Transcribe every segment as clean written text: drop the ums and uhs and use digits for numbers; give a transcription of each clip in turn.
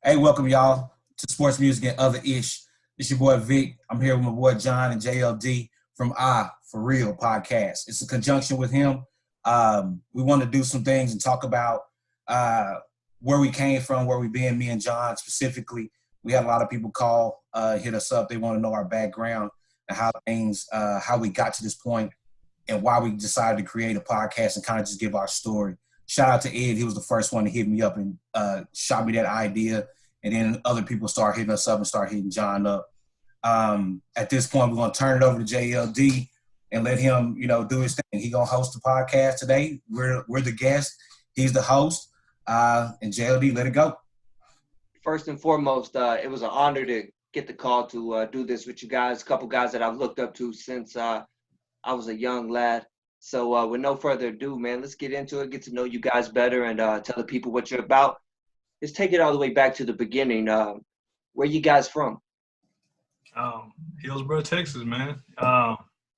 Hey, welcome y'all to Sports Music and Other Ish. It's your boy Vic. I'm here with my boy John and JLD from For Real podcast. It's a conjunction with him. We want to do some things and talk about where we came from, where we been, me and John specifically. We had a lot of people call, hit us up. They want to know our background and how we got to this point and why we decided to create a podcast and kind of just give our story. Shout out to Ed. He was the first one to hit me up and shot me that idea. And then other people start hitting us up and start hitting John up. At this point, we're going to turn it over to JLD and let him, do his thing. He's going to host the podcast today. We're the guest. He's the host. And JLD, let it go. First and foremost, it was an honor to get the call to do this with you guys. A couple guys that I've looked up to since I was a young lad. So with no further ado, man, let's get into it, get to know you guys better, and tell the people what you're about. Let's take it all the way back to the beginning. Where you guys from? Hillsboro, Texas, man.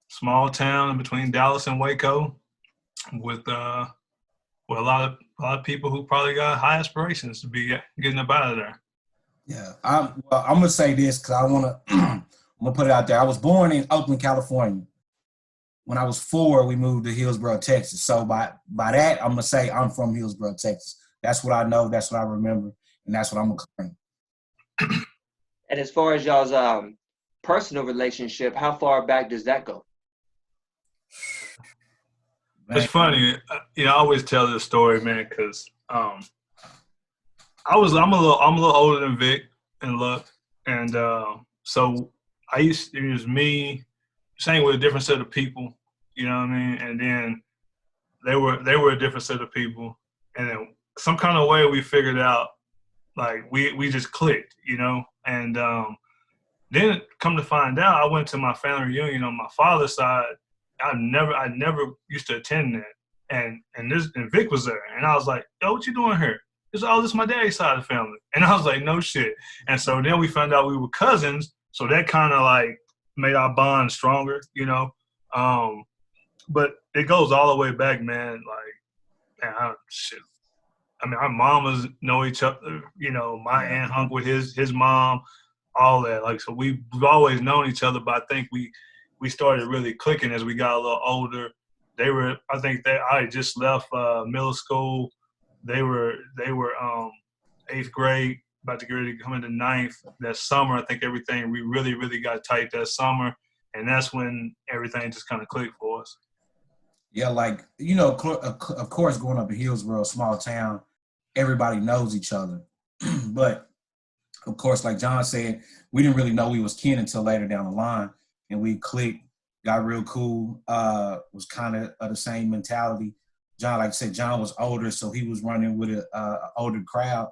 Small town in between Dallas and Waco, with a lot of people who probably got high aspirations to be getting up out of there. Yeah, I'm gonna say this because I wanna I'm gonna put it out there. I was born in Oakland, California. When I was 4, we moved to Hillsboro, Texas. So by that, I'm gonna say I'm from Hillsboro, Texas. That's what I know. That's what I remember, and that's what I'm gonna claim. And as far as y'all's personal relationship, how far back does that go? Man. It's funny, I always tell this story, man, because I'm a little older than Vic and Luck, and so it was me sang with a different set of people, you know what I mean, and then they were a different set of people, and then some kind of way we figured out, like we just clicked, and then come to find out, I went to my family reunion on my father's side. I never used to attend that, and Vic was there, and I was like, yo, what you doing here? This is my daddy's side of the family, and I was like, no shit. And so then we found out we were cousins, so that kind of like made our bond stronger, but it goes all the way back, man. Like, man, our mamas know each other, my aunt hung with his mom, all that. Like, so we've always known each other, but I think we started really clicking as we got a little older. I had just left middle school. They were 8th grade, about to get ready to come into 9th. That summer, I think we really, really got tight that summer, and that's when everything just kind of clicked for us. Yeah, like, of course, growing up in Hillsboro, a small town, everybody knows each other. But, of course, like John said, we didn't really know we was kin until later down the line, and we clicked, got real cool, was kind of the same mentality. John, like I said, John was older, so he was running with an older crowd.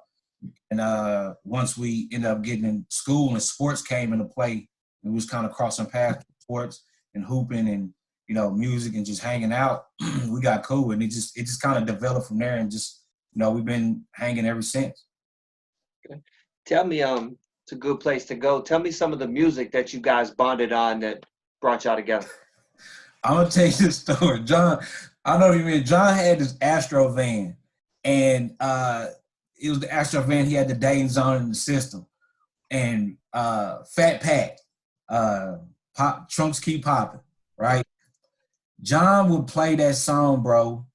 And once we ended up getting in school and sports came into play, we was kind of crossing paths with sports and hooping and, music and just hanging out. We got cool, and it just kind of developed from there, and just, we've been hanging ever since. Okay. Tell me, it's a good place to go. Tell me some of the music that you guys bonded on that brought y'all together. I'm going to tell you this story. John, I know you mean, John had this Astro van, and it was the Astro van. He had the Dayton Zone in the system, and Fat Pat, pop trunks keep popping, right? John would play that song, bro,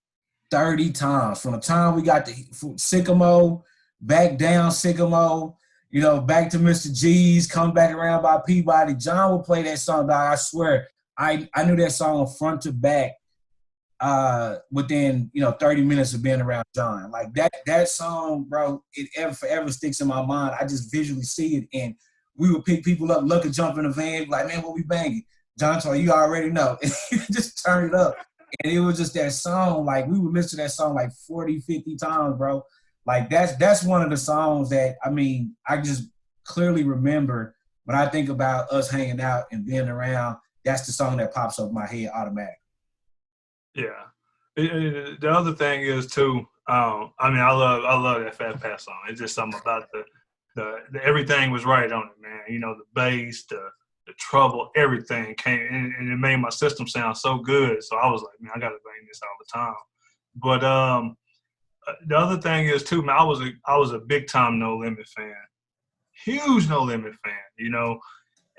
30 times. From the time we got to Sycamore, back down Sycamore, back to Mr. G's, come back around by Peabody. John would play that song, dog. I swear, I knew that song front to back within 30 minutes of being around John. Like that song, bro, it forever sticks in my mind. I just visually see it, and we would pick people up, look and jump in the van, like, man, what we banging? John told you already know. Just turn it up. And it was just that song, like we would listen to that song like 40, 50 times, bro. Like that's one of the songs that, I just clearly remember when I think about us hanging out and being around, that's the song that pops up in my head automatically. Yeah. The other thing is too, I love that Fat Pat song. It's just something about the everything was right on it, man. The bass, the trouble, everything came in, and it made my system sound so good. So I was like, man, I got to bang this all the time. But the other thing is too, man, I was a big time No Limit fan. huge No Limit fan,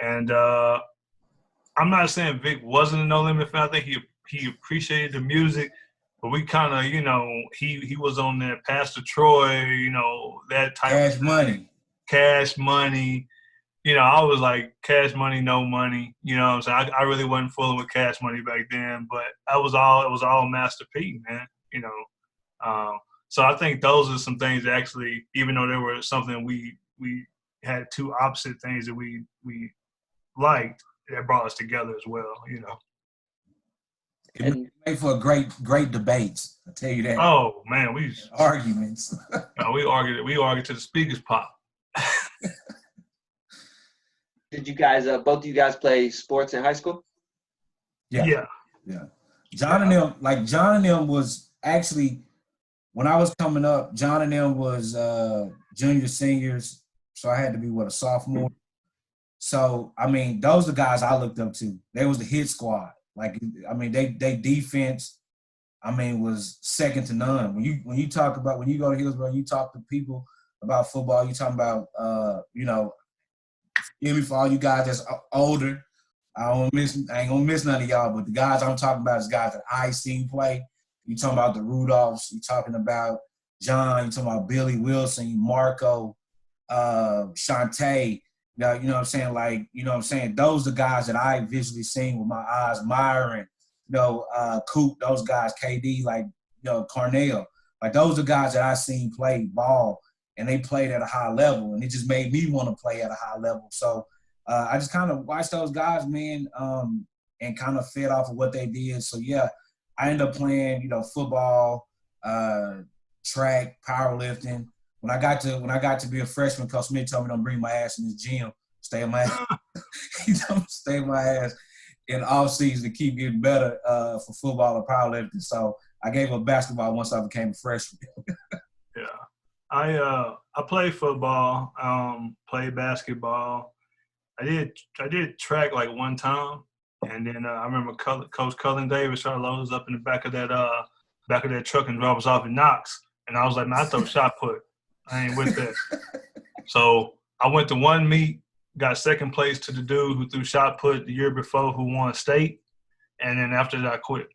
and I'm not saying Vic wasn't a No Limit fan. I think he appreciated the music, but we kind of, he was on that Pastor Troy, that type Cash Money. Cash Money. I was like Cash Money, no money. You know what I'm saying? I really wasn't fooling with Cash Money back then, but it was all Master P, man. So I think those are some things that actually, even though there were something we had two opposite things that we liked, that brought us together as well. It made for a great debates. I tell you that. Oh man, arguments. We argued to the speakers pop. Did you guys, both of you guys play sports in high school? Yeah. John and them was actually, when I was coming up, John and them was juniors, seniors. So I had to be a sophomore. So I mean, those are the guys I looked up to. They was the hit squad. They defense, was second to none. When you go to Hillsborough, you talk to people about football. You talking about forgive me for all you guys that's older. I ain't gonna miss none of y'all, but the guys I'm talking about is guys that I seen play. You talking about the Rudolphs. You talking about John. You talking about Billy Wilson, Marco, Shantae. You know what I'm saying? Those are the guys that I visually seen with my eyes. Myron, Coop, those guys, KD, Cornell. Like, those are guys that I seen play ball, and they played at a high level, and it just made me want to play at a high level. So I just kind of watched those guys, man, and kind of fed off of what they did. So, yeah, I ended up playing, football, track, powerlifting. When I got to be a freshman, Coach Smith told me don't bring my ass in this gym. Stay in my ass. He told me stay in my ass in off season to keep getting better for football or powerlifting. So I gave up basketball once I became a freshman. Yeah. I played football, played basketball. I did track like one time, and then I remember Coach Cullen Davis tried to load us up in the back of that truck and drop us off in Knox. And I was like, man, I throw shot put. I ain't with that. So I went to one meet, got second place to the dude who threw shot put the year before, who won state, and then after that I quit.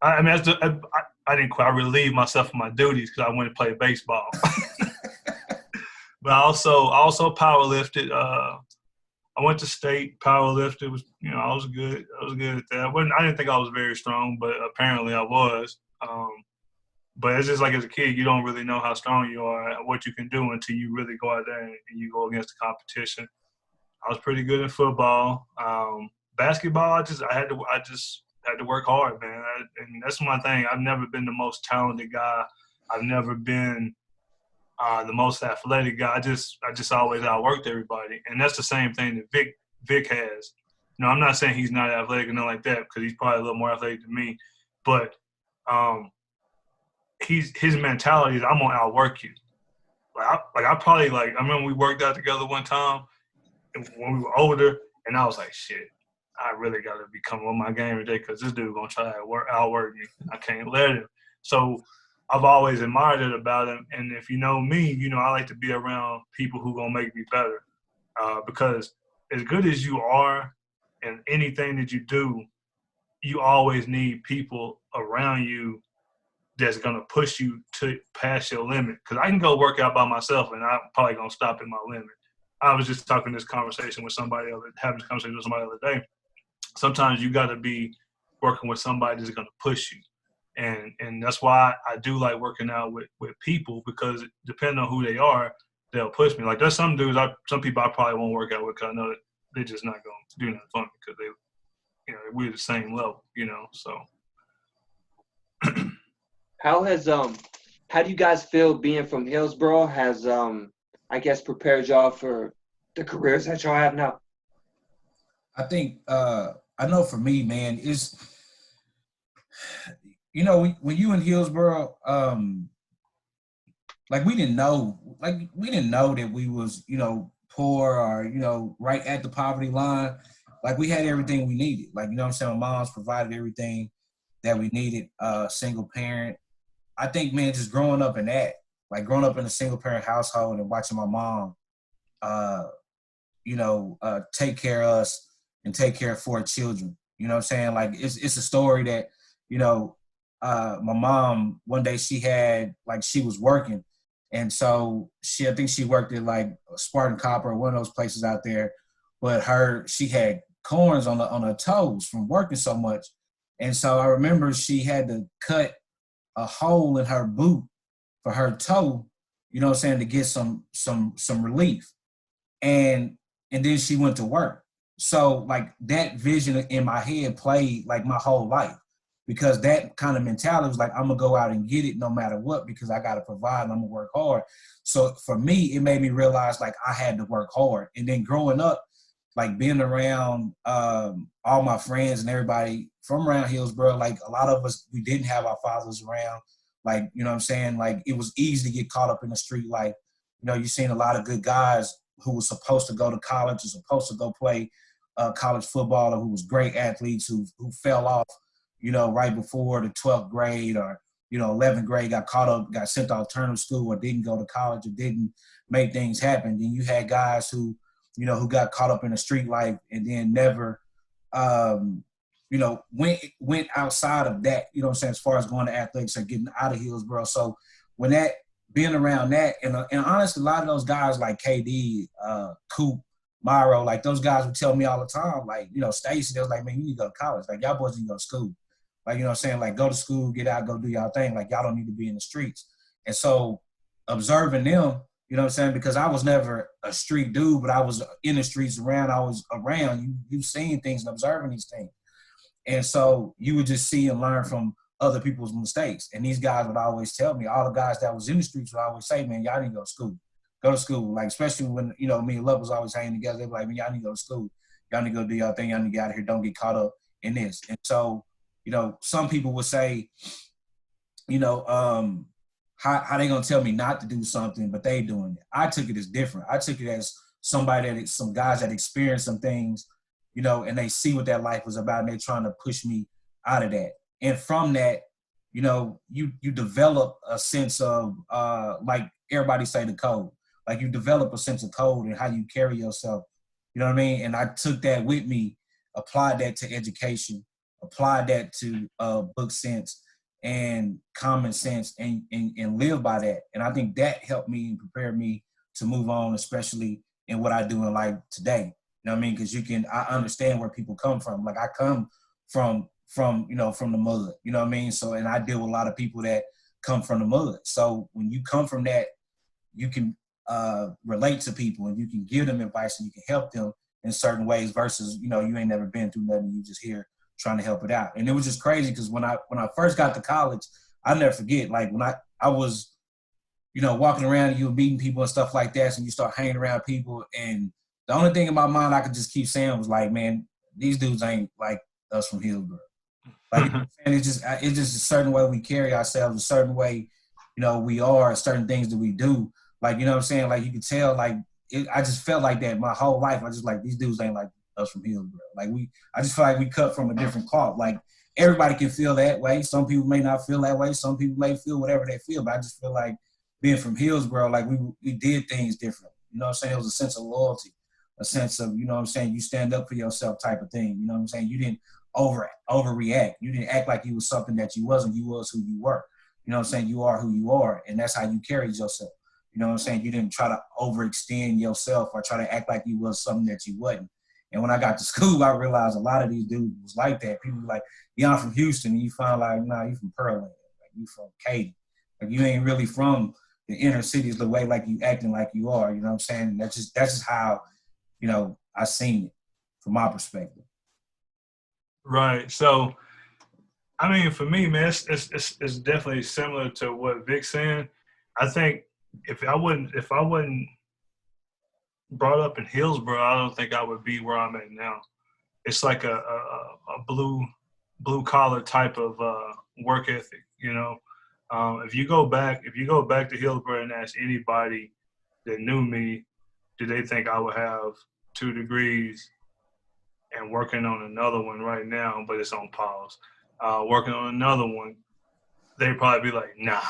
I didn't quit. I relieved myself of my duties because I went to play baseball. But I also power lifted. I went to state, power lifted. I was good. I was good at that. I didn't think I was very strong, but apparently I was. But it's just like, as a kid, you don't really know how strong you are and what you can do until you really go out there and you go against the competition. I was pretty good in football. Basketball, I just had to work hard, man. And that's my thing. I've never been the most talented guy. I've never been the most athletic guy. I just always outworked everybody, and that's the same thing that Vic has. I'm not saying he's not athletic or nothing like that, because he's probably a little more athletic than me, but his mentality is, I'm gonna outwork you. I remember we worked out together one time when we were older, and I was like, shit, I really got to become on my game today, because this dude gonna try to outwork me. I can't let him. So I've always admired it about him, and if you know me, I like to be around people who gonna make me better, because as good as you are in anything that you do, you always need people around you that's gonna push you to past your limit. Because I can go work out by myself, and I'm probably gonna stop at my limit. I was just having this conversation with somebody the other day. Sometimes you got to be working with somebody that's gonna push you, and that's why I do like working out with people, because depending on who they are, they'll push me. Like, there's some dudes, some people I probably won't work out with, because I know that they're just not gonna do nothing for me, because they, we're the same level, so. How do you guys feel being from Hillsborough has I guess prepared y'all for the careers that y'all have now? I think I know for me, man, is when you in Hillsborough, we didn't know that we was poor or right at the poverty line. Like, we had everything we needed. Like, what I'm saying, my mom's provided everything that we needed. Single parent. I think, man, just growing up in a single parent household and watching my mom, take care of us and take care of 4 children. You know what I'm saying? Like it's a story that, my mom, one day she was working. And so I think she worked at like Spartan Copper, one of those places out there, but she had corns on her toes from working so much. And so I remember she had to cut a hole in her boot for her toe, you know what I'm saying, to get some relief. And then she went to work. So like that vision in my head played like my whole life, because that kind of mentality was like, I'm gonna go out and get it no matter what, because I gotta provide and I'm gonna work hard. So for me, it made me realize like I had to work hard. And then growing up, like being around all my friends and everybody from around Hillsborough, like a lot of us, we didn't have our fathers around. Like, you know what I'm saying? Like it was easy to get caught up in the street life. You've seen a lot of good guys who was supposed to go to college or supposed to go play college football, or who was great athletes who fell off, right before the 12th grade or, 11th grade, got caught up, got sent to alternative school, or didn't go to college, or didn't make things happen. Then you had guys who got caught up in the street life and then never, went outside of that, you know what I'm saying, as far as going to athletics or getting out of Hillsborough. So when being around that, and honestly, a lot of those guys like KD, Coop, Myro, like those guys would tell me all the time, like, Stacy, they was like, man, you need to go to college. Like, y'all boys need to go to school. Like, you know what I'm saying? Like, go to school, get out, go do y'all thing. Like, y'all don't need to be in the streets. And so observing them, you know what I'm saying? Because I was never a street dude, but I was in the streets around. I was around. You seeing things and observing these things. And so you would just see and learn from other people's mistakes. And these guys would always tell me, all the guys that was in the streets would always say, man, y'all need to go to school. Go to school. Like, especially when, me and Love was always hanging together. They'd be like, man, y'all need to go to school. Y'all need to go do y'all thing. Y'all need to get out of here. Don't get caught up in this. And so, some people would say, how they gonna tell me not to do something, but they doing it. I took it as different. I took it as some guys that experienced some things, and they see what that life was about, and they're trying to push me out of that. And from that, you develop a sense of like everybody say, the code. Like, you develop a sense of code and how you carry yourself. You know what I mean? And I took that with me, applied that to education, applied that to book sense and common sense, and live by that. And I think that helped me and prepared me to move on, especially in what I do in life today. You know what I mean? Because I understand where people come from. Like, I come from the mud, you know what I mean? So, and I deal with a lot of people that come from the mud. So when you come from that, you can relate to people and you can give them advice and you can help them in certain ways versus, you ain't never been through nothing. You just here trying to help it out. And it was just crazy because when I first got to college, I'll never forget, like when I was, walking around and you were meeting people and stuff like that, and you start hanging around people. And the only thing in my mind I could just keep saying was like, man, these dudes ain't like us from Hillsborough. Like, you know what I'm saying? It's just a certain way we carry ourselves, a certain way, we are, certain things that we do. Like, you know what I'm saying? Like, you could tell, like, I just felt like that my whole life. I just like, these dudes ain't like us from Hillsborough. Like, I just feel like we cut from a different cloth. Like, everybody can feel that way. Some people may not feel that way. Some people may feel whatever they feel. But I just feel like being from Hillsborough, like we did things different. You know what I'm saying? It was a sense of loyalty, a sense of, you know what I'm saying, you stand up for yourself type of thing. You know what I'm saying? You didn't overreact. You didn't act like you was something that you wasn't. You was who you were. You know what I'm saying? You are who you are. And that's how you carried yourself. You know what I'm saying? You didn't try to overextend yourself or try to act like you was something that you wasn't. And when I got to school, I realized a lot of these dudes was like that. People were like, yeah, I'm from Houston. And you find like, nah, you from Pearland. Like, you from Katy. Like, you ain't really from the inner cities the way like you acting like you are. You know what I'm saying? That's just how, I seen it from my perspective. Right. So, I mean, for me, man, it's definitely similar to what Vic's saying. I think if I wasn't brought up in Hillsborough, I don't think I would be where I'm at now. It's like a blue collar type of work ethic, If you go back to Hillsborough and ask anybody that knew me, do they think I would have 2 degrees and working on another one right now, but it's on pause. Working on another one, they'd probably be like, nah,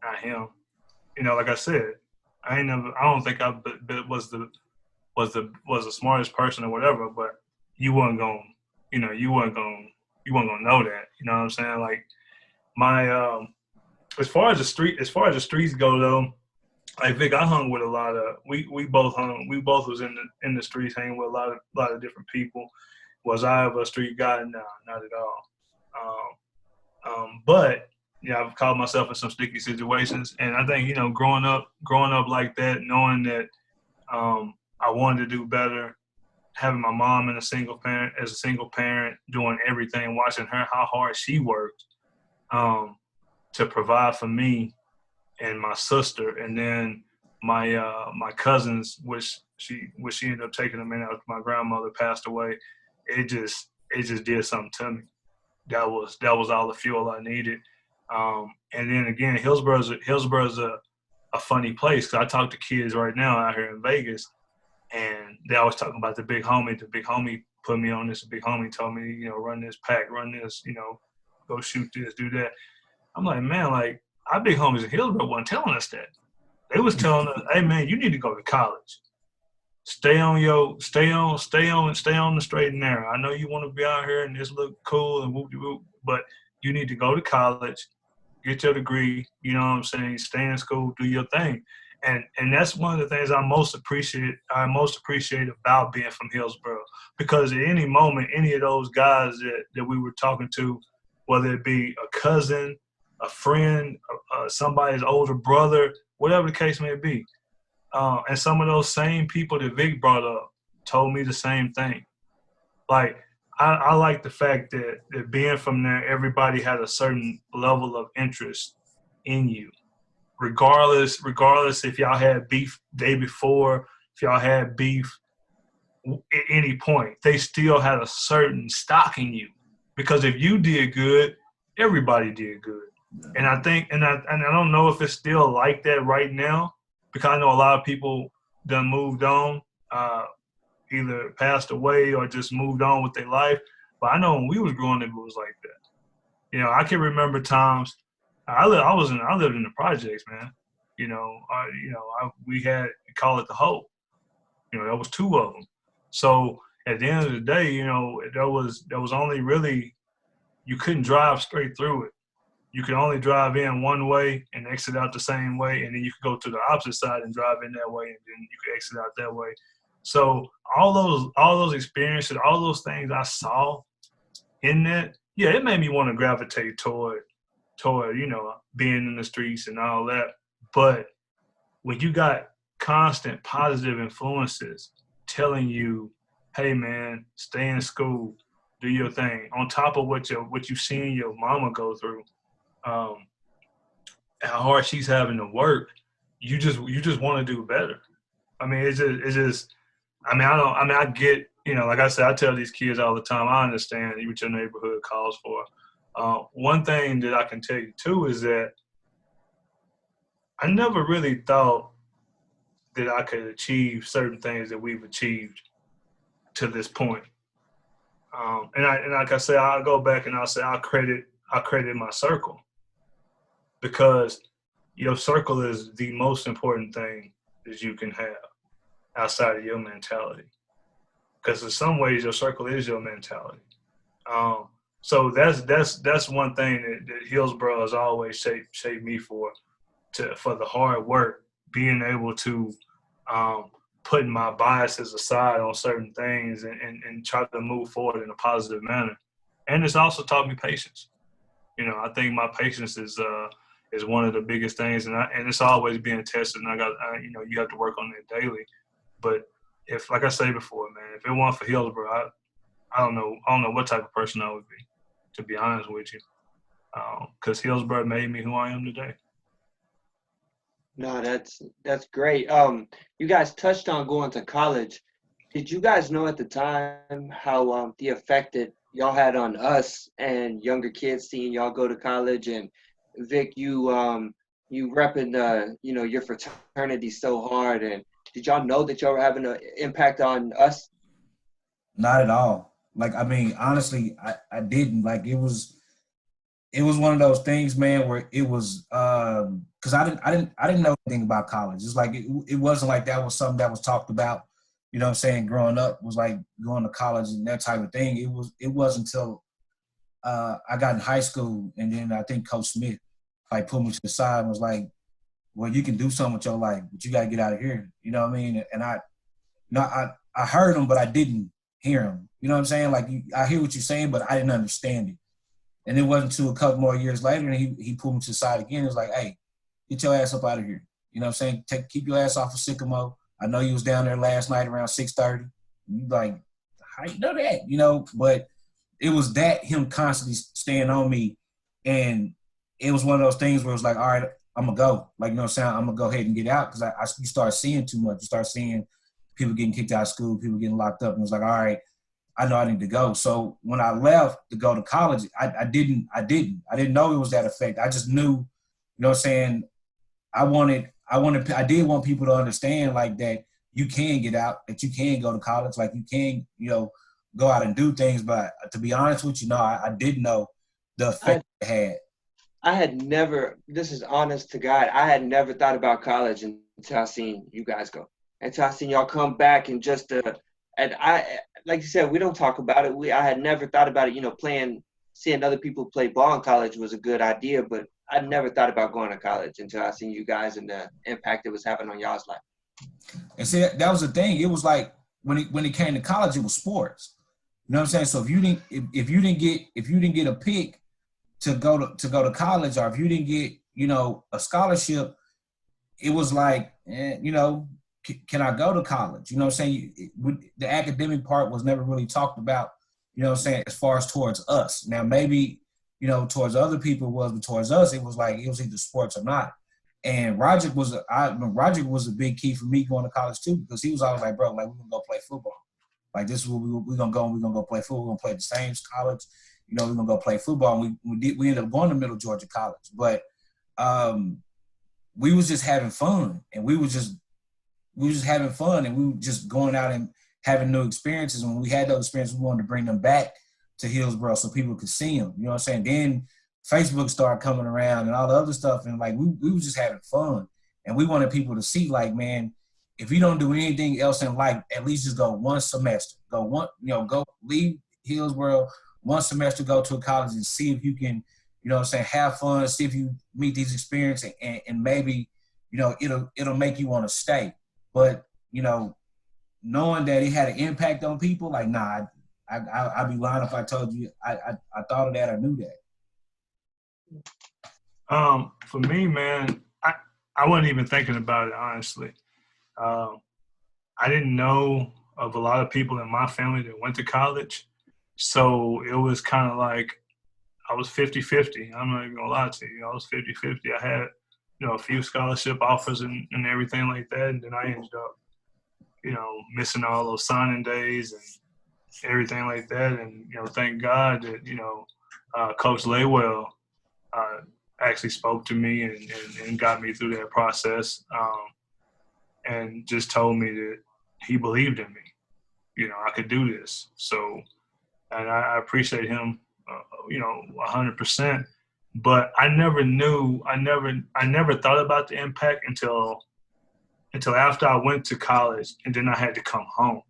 not him. Like I said, I don't think was the smartest person or whatever, but you wasn't gonna, you wasn't gonna know that. You know what I'm saying? Like my as far as the streets go though, like Vic, I hung with a lot of we both was in the streets hanging with a lot of different people. Was I ever a street guy? No, not at all. But yeah, I've caught myself in some sticky situations, and I think growing up like that, knowing that I wanted to do better, having my mom as a single parent, doing everything, watching her how hard she worked to provide for me and my sister, and then my cousins, which she ended up taking them in after my grandmother passed away. It just did something to me. That was all the fuel I needed. And then again, Hillsboro's a funny place because I talk to kids right now out here in Vegas, and they always talking about the big homie. The big homie put me on this. The big homie told me, run this pack, run this, go shoot this, do that. I'm like, man, like our big homies in Hillsboro wasn't telling us that. They was telling us, hey man, you need to go to college. Stay on the straight and narrow. I know you want to be out here and just look cool and whoop, but you need to go to college, get your degree. You know what I'm saying? Stay in school, do your thing, and that's one of the things I most appreciate about being from Hillsboro, because at any moment, any of those guys that we were talking to, whether it be a cousin, a friend, somebody's older brother, whatever the case may be. And some of those same people that Vic brought up told me the same thing. Like, I like the fact that being from there, everybody had a certain level of interest in you. Regardless if y'all had beef day before, if y'all had beef at any point, they still had a certain stock in you. Because if you did good, everybody did good. And I think, and I don't know if it's still like that right now, because I know a lot of people done moved on, either passed away or just moved on with their life. But I know when we was growing up, it was like that. I can remember times. I lived in the projects, man. We call it the Hope. There was two of them. So at the end of the day, there was only really, you couldn't drive straight through it. You could only drive in one way and exit out the same way, and then you could go to the opposite side and drive in that way, and then you could exit out that way. So all those experiences, all those things I saw in that, yeah, it made me want to gravitate toward being in the streets and all that. But when you got constant positive influences telling you, hey man, stay in school, do your thing, on top of what you seen your mama go through, how hard she's having to work, you just want to do better. I mean, it's just I get, like I said, I tell these kids all the time, I understand what your neighborhood calls for. One thing that I can tell you too is that I never really thought that I could achieve certain things that we've achieved to this point. And like I say, I'll go back and I'll say I credit my circle, because your circle is the most important thing that you can have outside of your mentality. Because in some ways, your circle is your mentality. So that's one thing that Hillsboro has always shaped me for the hard work, being able to putting my biases aside on certain things and try to move forward in a positive manner. And it's also taught me patience. I think my patience is one of the biggest things, and it's always being tested. And you have to work on it daily. But if, like I say before, man, if it weren't for Hillsboro, I don't know what type of person I would be, to be honest with you. Because Hillsboro made me who I am today. No, that's great. You guys touched on going to college. Did you guys know at the time how the effect that y'all had on us and younger kids seeing y'all go to college? And Vic, you repping your fraternity so hard, and did y'all know that y'all were having an impact on us? Not at all. Like, I mean, honestly, I didn't. Like, it was it was one of those things, man, where it was because I didn't know anything about college. It's like it wasn't like that was something that was talked about. You know what I'm saying? Growing up was like going to college and that type of thing. It wasn't until I got in high school, and then I think Coach Smith like pulled me to the side and was like, "Well, you can do something with your life, but you got to get out of here." You know what I mean? And I heard him, but I didn't hear him. You know what I'm saying? Like I hear what you're saying, but I didn't understand it. And it wasn't until a couple more years later, and he pulled me to the side again. It was like, "Hey, get your ass up out of here." You know what I'm saying? Keep your ass off of Sycamore. I know you was down there last night around 6:30. You like, how you know that? You know, but it was that him constantly staying on me, and it was one of those things where it was like, all right, I'm gonna go. Like, you know what I'm saying? I'm gonna go ahead and get out because you start seeing too much. You start seeing people getting kicked out of school, people getting locked up, and it was like, all right, I know I need to go. So when I left to go to college, I didn't know it was that effect. I just knew, you know what I'm saying? I did want people to understand like that you can get out, that you can go to college, like you can, you know, go out and do things. But to be honest with you, no, I didn't know the effect it had. I had never, this is honest to God, I had never thought about college until I seen you guys go. Until I seen y'all come back and just, and I, like you said, we don't talk about it. I had never thought about it, you know, seeing other people play ball in college was a good idea, but I never thought about going to college until I seen you guys and the impact it was having on y'all's life. And see, that was the thing. It was like when it came to college, it was sports. You know what I'm saying? So if you didn't get a pick to go to college, or if you didn't get, you know, a scholarship, it was like, you know, can I go to college? You know what I'm saying? The academic part was never really talked about, you know what I'm saying, as far as towards us. Now, maybe, you know, towards other people it was, but towards us, it was like, it was either sports or not. And Roger was a big key for me going to college too, because he was always like, bro, like, we're going to go play football. Like, this is where we're going to go, and we're going to go play football. We're going to play at the same college. You know, we're going to go play football. And we ended up going to Middle Georgia College. But we was just having fun, and we was just having fun, and we were just going out and having new experiences. And when we had those experiences, we wanted to bring them back to Hillsborough so people could see them. You know what I'm saying? Then Facebook started coming around and all the other stuff, and like we was just having fun, and we wanted people to see, like, man, if you don't do anything else in life, at least just go one semester, go leave Hillsborough one semester, go to a college and see if you can, you know what I'm saying, have fun, see if you meet these experiences, and maybe, you know, it'll make you want to stay. But, you know, knowing that it had an impact on people, like, nah, I'd be lying if I told you I thought of that or knew that. For me, man, I wasn't even thinking about it, honestly. I didn't know of a lot of people in my family that went to college. So it was kind of like I was 50-50. I'm not even going to lie to you. I was 50-50. I had, you know, a few scholarship offers and everything like that. And then I ended up, you know, missing all those signing days and everything like that. And, you know, thank God that, you know, Coach Laywell actually spoke to me and got me through that process, and just told me that he believed in me. You know, I could do this. So, and I appreciate him, you know, 100%. But I never thought about the impact until after I went to college, and then I had to come home.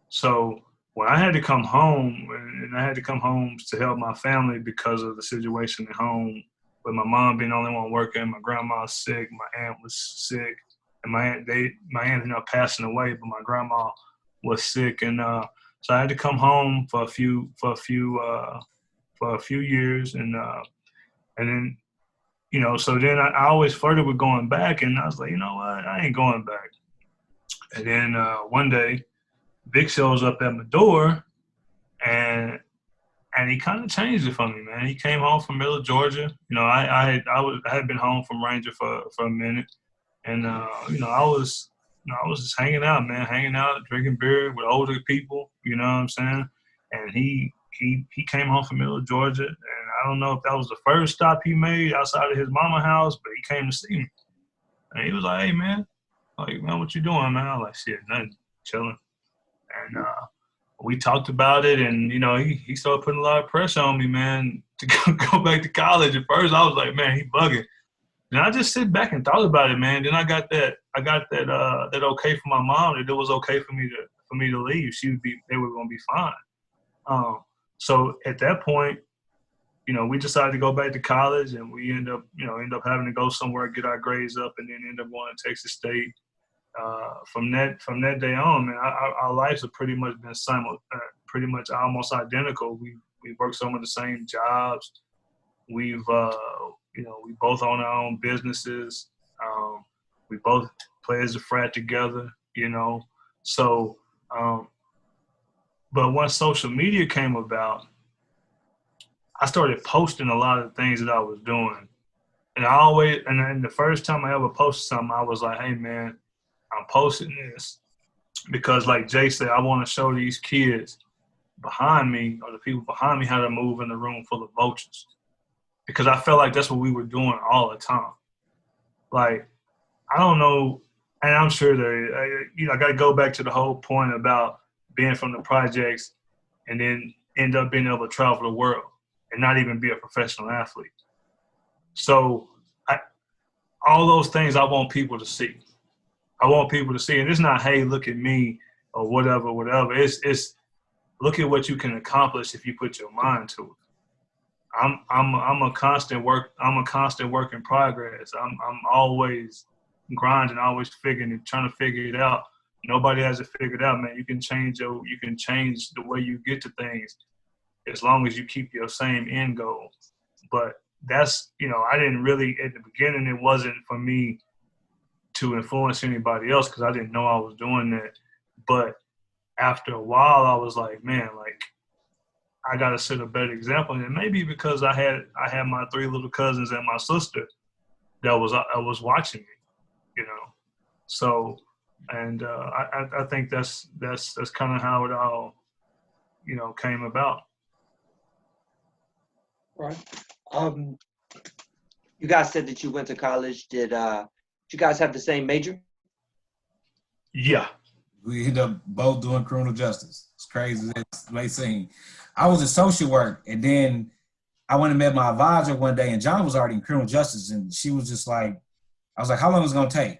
So when I had to come home, and I had to come home to help my family because of the situation at home, with my mom being the only one working, my grandma was sick, my aunt was sick, and my aunt ended up passing away, but my grandma was sick, and so I had to come home for a few years, and then, you know, so then I always flirted with going back, and I was like, you know what, I ain't going back. And then one day, Vic shows up at my door, and he kind of changed it for me, man. He came home from Middle Georgia. You know, I had been home from Ranger for a minute, and you know, I was just hanging out, drinking beer with older people. You know what I'm saying? And he came home from Middle Georgia, and I don't know if that was the first stop he made outside of his mama house, but he came to see me, and he was like, "Hey, man, like, man, what you doing, man?" I was like, "Shit, nothing, chilling." And we talked about it, and you know, he started putting a lot of pressure on me, man, to go back to college. At first, I was like, man, he bugging. Then I just sit back and thought about it, man. Then I got that okay from my mom that it was okay for me to leave. They were gonna be fine. So at that point, you know, we decided to go back to college, and we end up having to go somewhere, get our grades up, and then end up going to Texas State. From that day on, man, our lives have pretty much been pretty much almost identical. We worked some of the same jobs. We've we both own our own businesses. We both play as a frat together, you know. So, but once social media came about, I started posting a lot of things that I was doing. And then the first time I ever posted something, I was like, hey, man, I'm posting this because, like Jay said, I want to show these kids behind me, or the people behind me, how to move in a room full of vultures. Because I felt like that's what we were doing all the time. Like, I don't know, and I'm sure I got to go back to the whole point about being from the projects and then end up being able to travel the world and not even be a professional athlete. So all those things I want people to see. I want people to see, and it's not, hey, look at me or whatever. It's look at what you can accomplish if you put your mind to it. I'm a constant work in progress. I'm always grinding, always trying to figure it out. Nobody has it figured out, man. You can change the way you get to things as long as you keep your same end goal. But that's, I didn't really, at the beginning, it wasn't for me to influence anybody else because I didn't know I was doing that. But after a while, I was like, man, like, I got to set a better example. And maybe because I had my 3 little cousins and my sister that was watching me, So, and I think that's kind of how it all, came about. Right. You guys said that you went to college. Did you guys have the same major? Yeah. We ended up both doing criminal justice. It's crazy as it may seem. I was in social work, and then I went and met my advisor one day, and John was already in criminal justice, and she was just like, I was like, how long is it going to take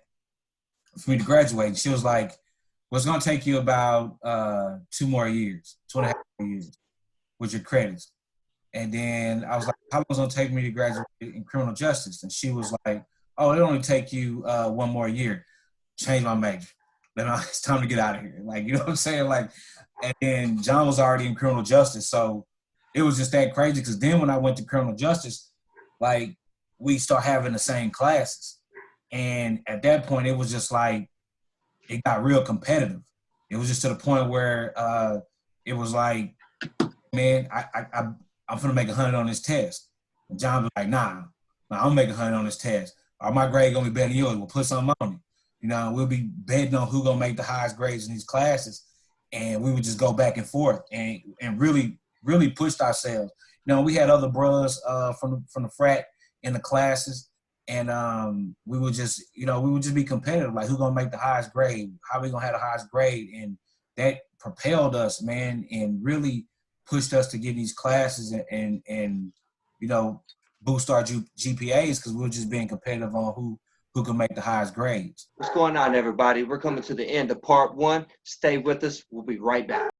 for me to graduate? And she was like, well, it's going to take you about 2 more years, 2.5 more years with your credits. And then I was like, how long is it going to take me to graduate in criminal justice? And she was like, oh, it'll only take you 1 more year. Change my major. It's time to get out of here. Like, you know what I'm saying? Like, and then John was already in criminal justice. So it was just that crazy because then when I went to criminal justice, like, we start having the same classes. And at that point, it was just like, it got real competitive. It was just to the point where it was like, man, I'm going to make 100 on this test. And John was like, nah, I'm going to make 100 on this test. Or my grade going to be better than yours. We'll put something on it. We'll be betting on who going to make the highest grades in these classes. And we would just go back and forth and really, really pushed ourselves. We had other brothers from the frat in the classes. And we would just be competitive. Like, who going to make the highest grade? How we going to have the highest grade? And that propelled us, man, and really pushed us to get these classes and boost our GPAs because we were just being competitive on who can make the highest grades. What's going on, everybody? We're coming to the end of part 1. Stay with us. We'll be right back.